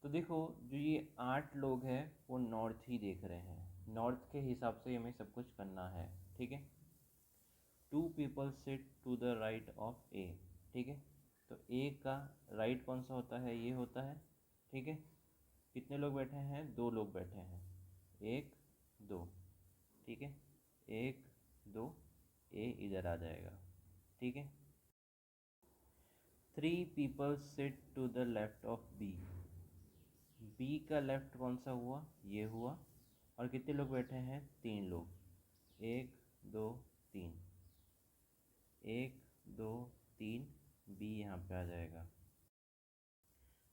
तो देखो, जो ये 8 लोग हैं वो नॉर्थ ही देख रहे हैं, नॉर्थ के हिसाब से हमें सब कुछ करना है। ठीक है। 2 people sit to the right of A. ठीक है। तो ए का राइट कौन सा होता है? ये होता है। ठीक है। कितने लोग बैठे हैं? 2 लोग बैठे हैं। 1 2। ठीक है। 1 2। ए इधर आ जाएगा। ठीक है। 3 people sit to the left of B. B का लेफ्ट कौन सा हुआ? ये हुआ। और कितने लोग बैठे हैं? 3 लोग। 1 2 3। 1 2 3। बी यहाँ पे आ जाएगा।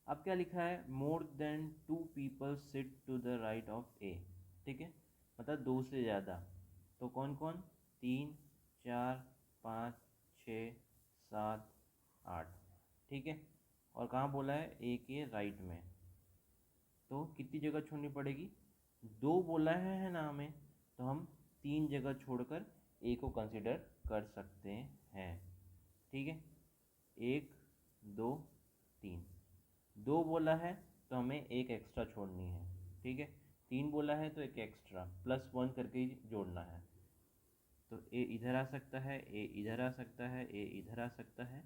अब क्या लिखा है? More than 2 people sit to the right of A. ठीक है। मतलब 2 से ज़्यादा। तो कौन कौन? 3 4 5 6 7 8। ठीक है। और कहाँ बोला है? ए के राइट में। तो कितनी जगह छोड़नी पड़ेगी? 2 बोला है ना हमें, तो हम 3 जगह छोड़कर ए को कंसिडर कर सकते हैं। ठीक है। 1 2 3। 2 बोला है तो हमें एक एक्स्ट्रा छोड़नी है। ठीक है। 3 बोला है तो एक एक्स्ट्रा +1 करके ही जोड़ना है। तो ए इधर आ सकता है, ए इधर आ सकता है, ए इधर आ सकता है,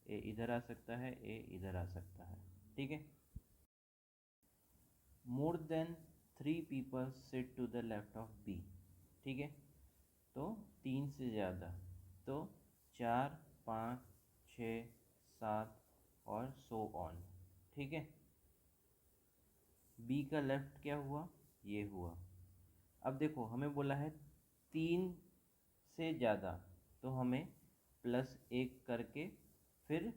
ए इधर आ सकता है, ए इधर आ सकता है। ठीक है। More than 3 people sit to the left of B. ठीक है। तो 3 से ज़्यादा। तो 4 5 6 7 और सो ऑन। ठीक है। बी का लेफ्ट क्या हुआ? ये हुआ। अब देखो, हमें बोला है 3 से ज़्यादा, तो हमें +1 करके फिर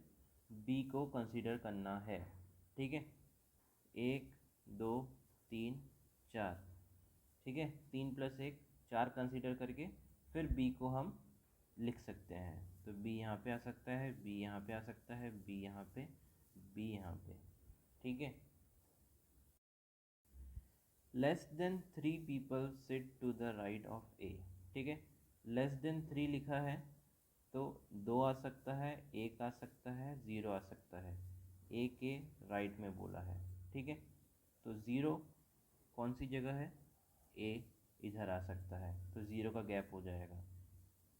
बी को कंसीडर करना है। ठीक है। 1 2 3 4। ठीक है। 3 + 1 4 कंसीडर करके फिर बी को हम लिख सकते हैं। तो बी यहाँ पे आ सकता है, बी यहाँ पे आ सकता है, बी यहाँ पे, बी यहाँ पे। ठीक है। Less than 3 people sit to the right of A. ठीक है। लेस देन 3 लिखा है तो 2 आ सकता है, 1 आ सकता है, 0 आ सकता है। ए के राइट में बोला है। ठीक है। तो 0 कौन सी जगह है? ए इधर आ सकता है, तो 0 का गैप हो जाएगा।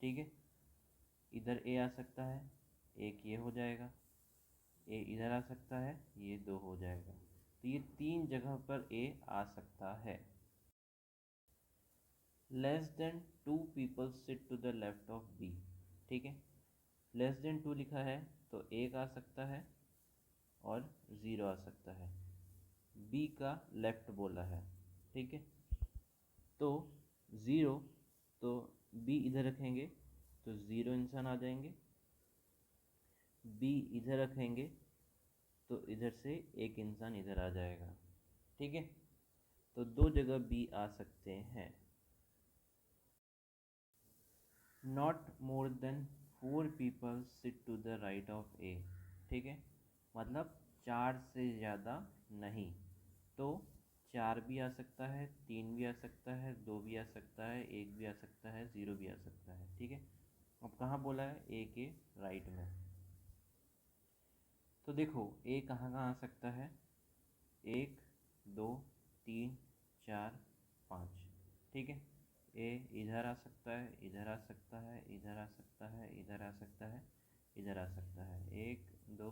ठीक है। इधर ए आ सकता है, एक ये हो जाएगा। ए इधर आ सकता है, ये 2 हो जाएगा। तो ये 3 जगह पर ए आ सकता है। Less than 2 people sit to the left of B. ठीक है। लेस देन 2 लिखा है तो 1 आ सकता है और 0 आ सकता है। बी का लेफ्ट बोला है। ठीक है। तो 0, तो बी इधर रखेंगे तो 0 इंसान आ जाएंगे। बी इधर रखेंगे तो इधर से एक इंसान इधर आ जाएगा। ठीक है। तो 2 जगह बी आ सकते हैं। Not more than 4 people sit to the right of A. ठीक है। मतलब 4 से ज़्यादा नहीं। तो 4 भी आ सकता है, 3 भी आ सकता है, 2 भी आ सकता है, 1 भी आ सकता है, 0 भी आ सकता है। ठीक है। अब कहाँ बोला है? ए के राइट में। तो देखो, ए कहाँ कहाँ आ सकता है? 1 2 3 4 5। ठीक है। ए इधर आ सकता है, इधर आ सकता है, इधर आ सकता है, इधर आ सकता है, इधर आ सकता है। 1 2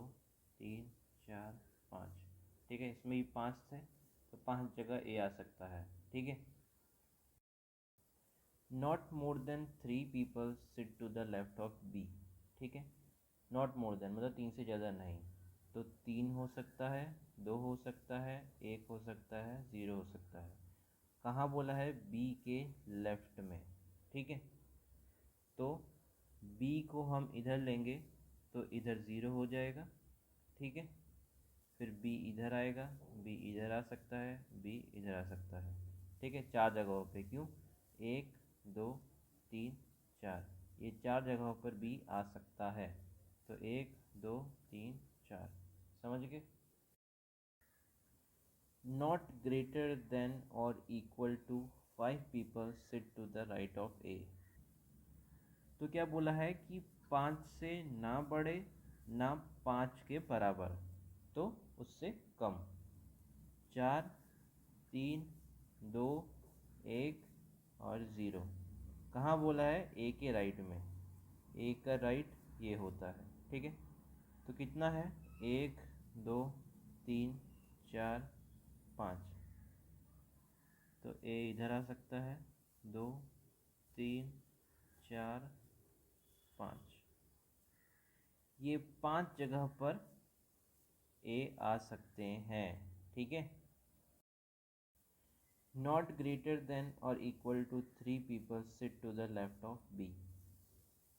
3 4 5। ठीक है। इसमें ही 5 थे तो 5 जगह ए आ सकता है। ठीक है। Not more than 3 people sit to the left of B. ठीक है। नॉट मोर देन मतलब 3 से ज़्यादा नहीं। तो 3 हो सकता है, 2 हो सकता है, 1 हो सकता है, 0 हो सकता है। कहाँ बोला है? बी के लेफ्ट में। ठीक है। तो बी को हम इधर लेंगे तो इधर 0 हो जाएगा। ठीक है। फिर बी इधर आएगा, बी इधर आ सकता है, बी इधर आ सकता है। ठीक है। 4 जगहों पे। क्यों? 1 2 3 4। ये 4 जगहों पर बी आ सकता है। तो 1 2 3 4। समझ गए? नॉट ग्रेटर देन और equal to 5 people sit to the right of A. तो क्या बोला है कि 5 से ना बढ़े ना 5 के बराबर, तो उससे कम। 4 3 2 1 और 0। कहाँ बोला है? ए के राइट में। ए का राइट ये होता है, ठीक है। तो कितना है? 1 2 3 4 5। तो ए इधर आ सकता है, 2 3 4 5। ये 5 जगह पर ए आ सकते हैं, ठीक है। नॉट ग्रेटर देन और equal to 3 people sit to the left of B.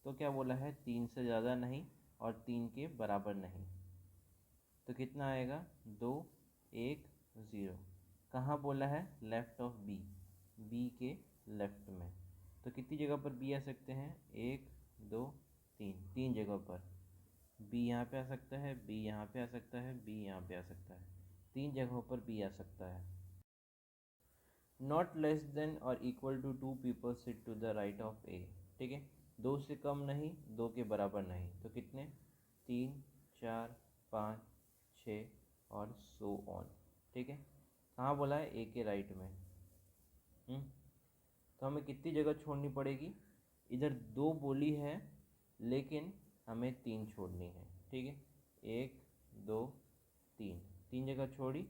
तो क्या बोला है? 3 से ज़्यादा नहीं और 3 के बराबर नहीं। तो कितना आएगा? 2 1 0। कहाँ बोला है? लेफ्ट ऑफ बी, बी के लेफ्ट में। तो कितनी जगह पर बी आ सकते हैं? 1 2 3, 3 जगह पर। बी यहाँ पे आ सकता है, बी यहाँ पे आ सकता है, बी यहाँ पे आ सकता है। 3 जगहों पर बी आ सकता है। नॉट लेस देन और equal to 2 people sit to the right of A, ठीक है। 2 से कम नहीं, 2 के बराबर नहीं। तो कितने? 3 4 5 6 और सो ऑन, ठीक है। कहाँ बोला है? ए के राइट में। तो हमें कितनी जगह छोड़नी पड़ेगी? इधर 2 बोली है लेकिन हमें 3 छोड़नी है, ठीक है। 1 2 3, 3 जगह छोड़ी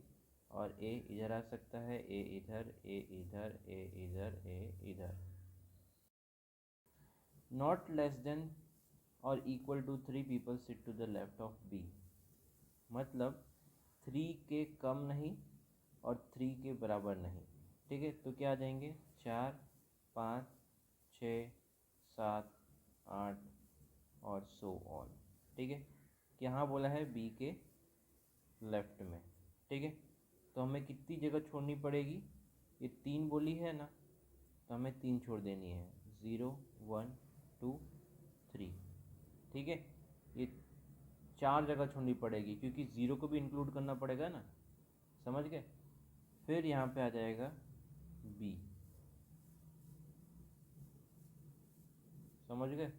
और ए इधर आ सकता है, ए इधर, ए इधर, ए इधर, ए इधर। नॉट लेस देन और equal to 3 people sit to the left of B. मतलब 3 के कम नहीं और 3 के बराबर नहीं, ठीक है। तो क्या आ जाएंगे? 4 5 6 7 8 और सो ऑन, ठीक है। यहाँ बोला है बी के लेफ्ट में, ठीक है। तो हमें कितनी जगह छोड़नी पड़ेगी? ये 3 बोली है ना, तो हमें 3 छोड़ देनी है। 0 1 2 3, ठीक है। ये 4 जगह छोड़नी पड़ेगी क्योंकि 0 को भी इंक्लूड करना पड़ेगा ना, समझ गए। फिर यहाँ पे आ जाएगा बी, समझ गए।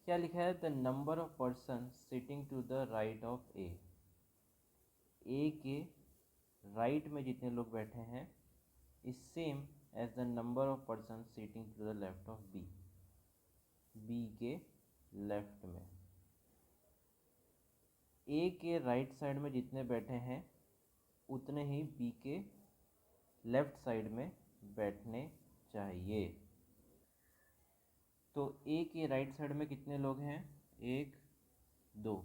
क्या लिखा है? The number of person sitting to the right of A. A के राइट में जितने लोग बैठे हैं is same as the number of person sitting to the left of B. B के लेफ्ट में। ए के राइट साइड में जितने बैठे हैं उतने ही बी के लेफ्ट साइड में बैठने चाहिए। तो ए के राइट साइड में कितने लोग हैं? 1 2।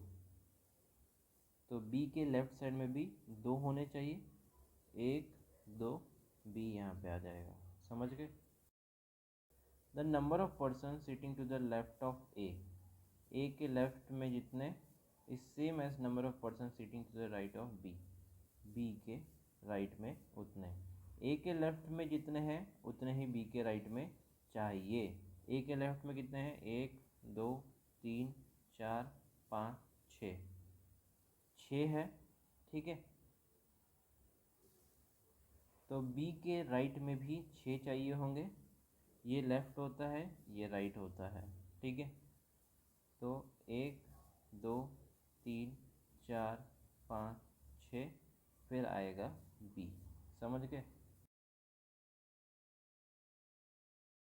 तो बी के लेफ्ट साइड में भी 2 होने चाहिए। 1 2, बी यहाँ पे आ जाएगा, समझ गए। The number of person sitting to the left of A के लेफ्ट में जितने is same as number of person sitting to the right of B. B के राइट में उतने। ए के लेफ्ट में जितने हैं उतने ही बी के राइट में चाहिए। ए के लेफ्ट में कितने हैं? 1 2 3 4 5 6, 6 है, ठीक है। तो बी के राइट में भी 6 चाहिए होंगे। ये लेफ्ट होता है, ये राइट होता है, ठीक है। तो 1 2 3 4 5 6, फिर आएगा बी, समझ गए।